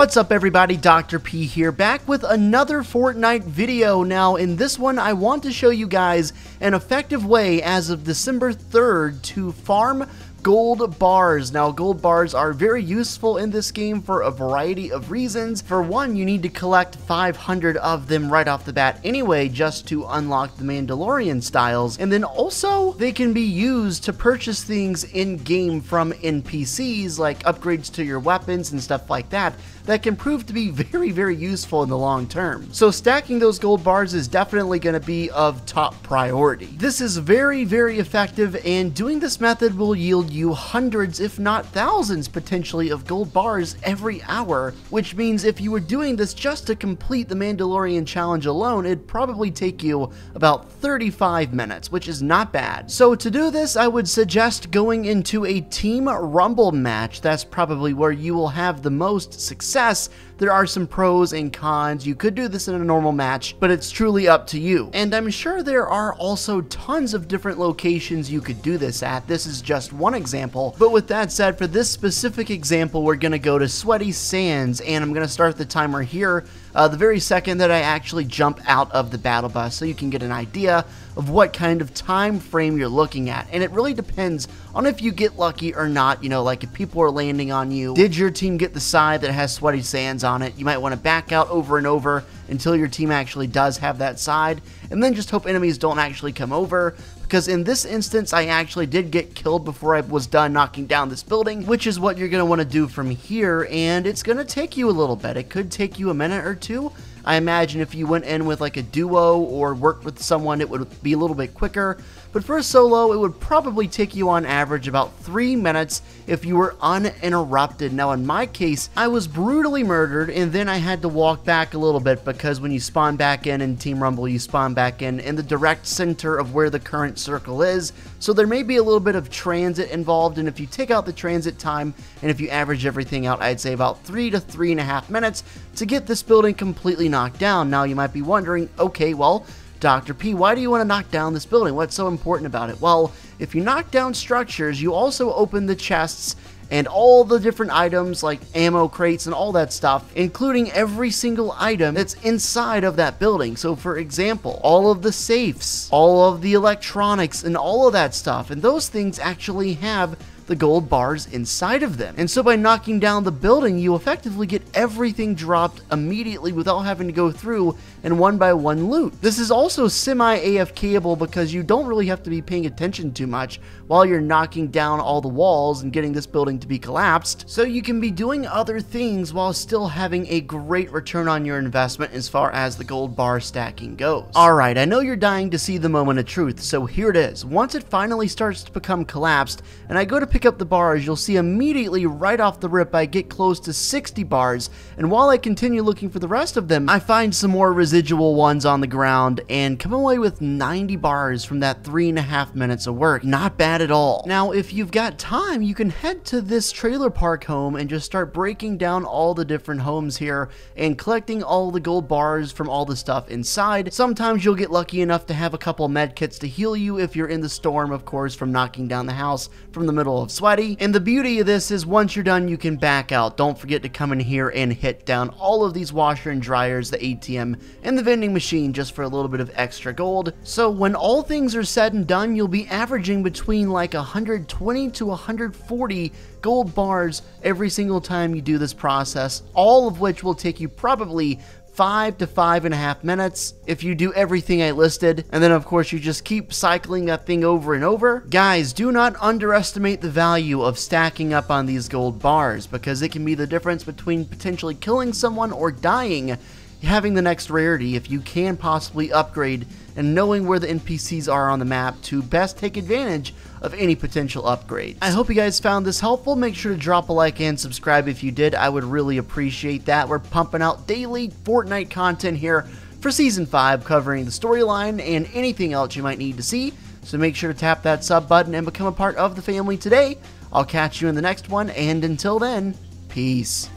What's up everybody, Dr. P here, back with another Fortnite video. Now in this one I want to show you guys an effective way as of December 3rd to farm gold bars. Now gold bars are very useful in this game for a variety of reasons. For one, you need to collect 500 of them right off the bat anyway just to unlock the Mandalorian styles, and then also they can be used to purchase things in game from NPCs like upgrades to your weapons and stuff like that can prove to be very useful in the long term. So stacking those gold bars is definitely going to be of top priority. This is very effective, and doing this method will yield you hundreds if not thousands potentially of gold bars every hour, which means if you were doing this just to complete the Mandalorian challenge alone, it'd probably take you about 35 minutes, which is not bad. So to do this, I would suggest going into a team rumble match. That's probably where you will have the most success. There are some pros and cons. You could do this in a normal match, but it's truly up to you. And I'm sure there are also tons of different locations you could do this at. This is just one example. But with that said, for this specific example, we're going to go to Sweaty Sands, and I'm going to start the timer here the very second that I actually jump out of the battle bus, so you can get an idea of what kind of time frame you're looking at. And it really depends on if you get lucky or not. You know, like if people are landing on you, did your team get the side that has Sweaty Sands on it? You might want to back out over and over until your team actually does have that side, and then just hope enemies don't actually come over, because in this instance I actually did get killed before I was done knocking down this building, which is what you're going to want to do from here. And it's going to take you a little bit. It could take you a minute or two. I imagine if you went in with like a duo or worked with someone, it would be a little bit quicker. But for a solo, it would probably take you on average about 3 minutes if you were uninterrupted. Now in my case, I was brutally murdered, and then I had to walk back a little bit, because when you spawn back in Team Rumble, you spawn back in the direct center of where the current circle is. So there may be a little bit of transit involved, and if you take out the transit time, and if you average everything out, I'd say about 3 to 3.5 minutes to get this building completely knocked down. Now you might be wondering, okay, well, Dr. P, why do you want to knock down this building? What's so important about it? Well, if you knock down structures, you also open the chests and all the different items like ammo crates and all that stuff, including every single item that's inside of that building. So for example, all of the safes, all of the electronics, and all of that stuff, and those things actually have the gold bars inside of them. And so by knocking down the building, you effectively get everything dropped immediately without having to go through and one by one loot. This is also semi-AFKable because you don't really have to be paying attention too much while you're knocking down all the walls and getting this building to be collapsed. So you can be doing other things while still having a great return on your investment as far as the gold bar stacking goes. Alright, I know you're dying to see the moment of truth, so here it is. Once it finally starts to become collapsed and I go to pick up the bars, you'll see immediately right off the rip I get close to 60 bars, and while I continue looking for the rest of them, I find some more residual ones on the ground and come away with 90 bars from that 3.5 minutes of work. Not bad at all. Now if you've got time, you can head to this trailer park home and just start breaking down all the different homes here and collecting all the gold bars from all the stuff inside. Sometimes you'll get lucky enough to have a couple med kits to heal you if you're in the storm, of course, from knocking down the house from the middle of Sweaty. And the beauty of this is once you're done, you can back out. Don't forget to come in here and hit down all of these washer and dryers, the ATM, and the vending machine just for a little bit of extra gold. So when all things are said and done, you'll be averaging between like 120 to 140 gold bars every single time you do this process, all of which will take you probably 5 to 5.5 minutes if you do everything I listed, and then of course you just keep cycling that thing over and over. Guys, do not underestimate the value of stacking up on these gold bars, because it can be the difference between potentially killing someone or dying. Having the next rarity, if you can possibly upgrade, and knowing where the NPCs are on the map to best take advantage of any potential upgrades. I hope you guys found this helpful. Make sure to drop a like and subscribe if you did. I would really appreciate that. We're pumping out daily Fortnite content here for Season 5, covering the storyline and anything else you might need to see. So make sure to tap that sub button and become a part of the family today. I'll catch you in the next one, and until then, peace.